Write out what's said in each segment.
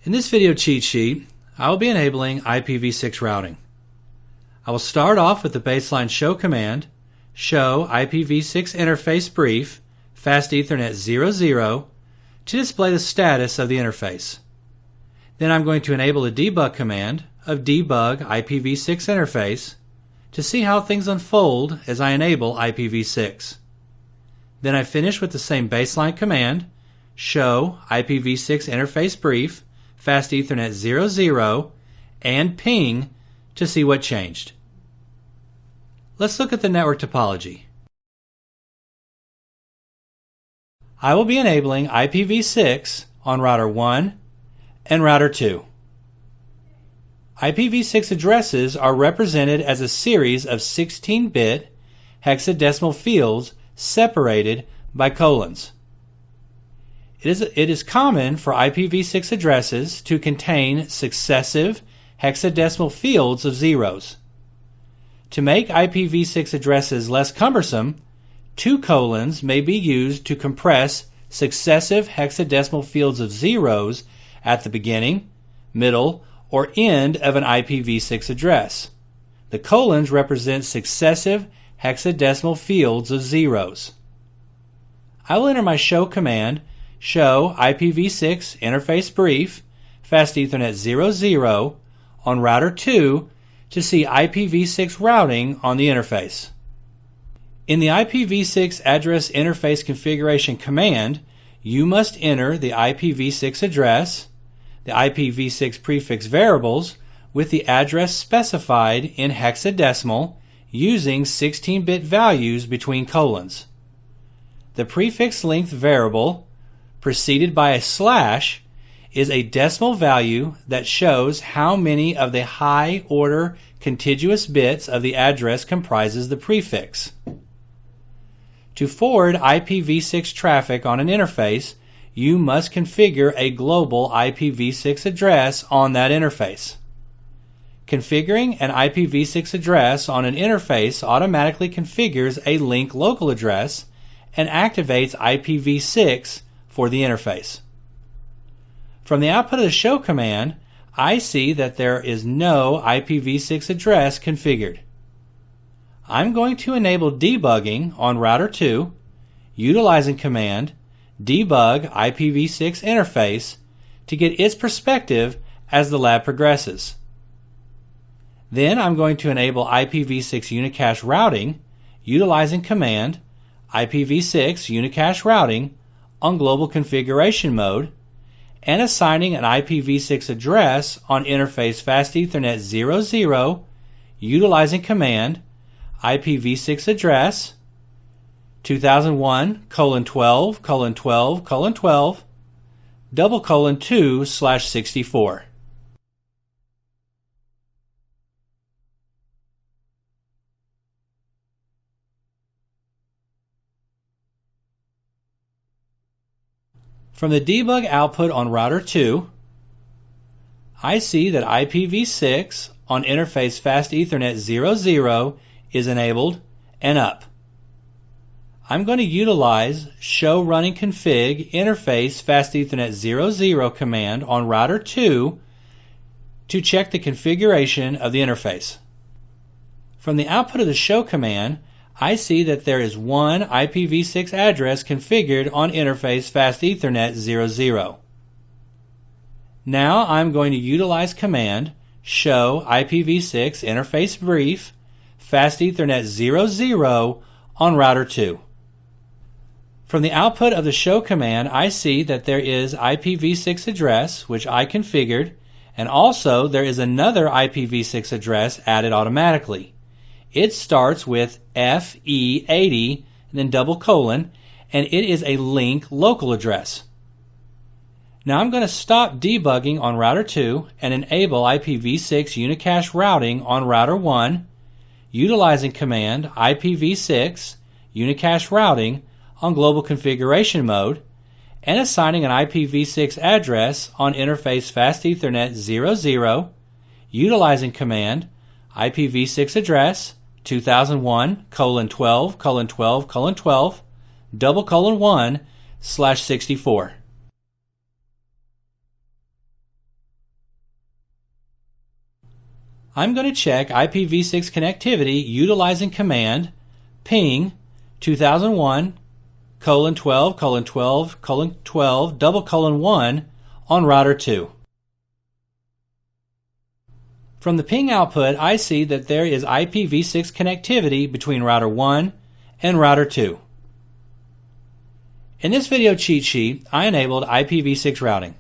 In this video cheat sheet, I will be enabling IPv6 routing. I will start off with the baseline show command, show IPv6 interface brief, fast Ethernet 00, to display the status of the interface. Then I'm going to enable the debug command of debug IPv6 interface to see how things unfold as I enable IPv6. Then I finish with the same baseline command, show IPv6 interface brief, fast Ethernet 00, and ping to see what changed. Let's look at the network topology. I will be enabling IPv6 on router 1 and router 2. IPv6 addresses are represented as a series of 16-bit hexadecimal fields separated by colons. It is common for IPv6 addresses to contain successive hexadecimal fields of zeros. To make IPv6 addresses less cumbersome, 2 colons may be used to compress successive hexadecimal fields of zeros at the beginning, middle, or end of an IPv6 address. The colons represent successive hexadecimal fields of zeros. I will enter my show command, show IPv6 interface brief, fast Ethernet 00, on router 2 to see IPv6 routing on the interface. In the IPv6 address interface configuration command, you must enter the IPv6 address, the IPv6 prefix variables with the address specified in hexadecimal using 16-bit values between colons. The prefix length variable preceded by a slash is a decimal value that shows how many of the high-order contiguous bits of the address comprises the prefix. To forward IPv6 traffic on an interface, you must configure a global IPv6 address on that interface. Configuring an IPv6 address on an interface automatically configures a link local address and activates IPv6 for the interface. From the output of the show command, I see that there is no IPv6 address configured. I'm going to enable debugging on router 2, utilizing command debug IPv6 interface to get its perspective as the lab progresses. Then I'm going to enable IPv6 unicast routing, utilizing command IPv6 unicast routing on global configuration mode, and assigning an IPv6 address on interface fast Ethernet 00, utilizing command IPv6 address 2001:12:12:12:2/64. From the debug output on router 2, I see that IPv6 on interface fast Ethernet 00 is enabled and up. I'm going to utilize show running config interface fast Ethernet 00 command on router 2 to check the configuration of the interface. From the output of the show command, I see that there is one IPv6 address configured on interface fast Ethernet 00. Now I'm going to utilize command show IPv6 interface brief fast Ethernet 00 on router 2. From the output of the show command, I see that there is IPv6 address which I configured, and also there is another IPv6 address added automatically. It starts with FE80 and then double colon, and it is a link local address. Now I'm going to stop debugging on router 2 and enable IPv6 unicast routing on router 1, utilizing command IPv6 unicast routing on global configuration mode, and assigning an IPv6 address on interface fast Ethernet 00, utilizing command IPv6 address 2001:12:12:12:1/64. I'm going to check IPv6 connectivity utilizing command ping 2001:12:12:12:1 on router 2. From the ping output, I see that there is IPv6 connectivity between router 1 and router 2. In this video cheat sheet, I enabled IPv6 routing.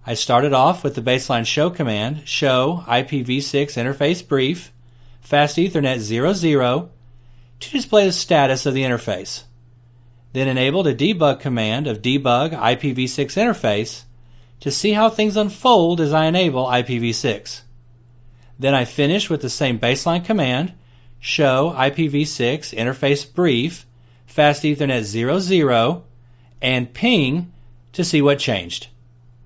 I started off with the baseline show command, show IPv6 interface brief, fast Ethernet 00, to display the status of the interface. Then enabled a debug command of debug IPv6 interface to see how things unfold as I enable IPv6. Then I finished with the same baseline command, show IPv6 interface brief, fast Ethernet 00, and ping to see what changed.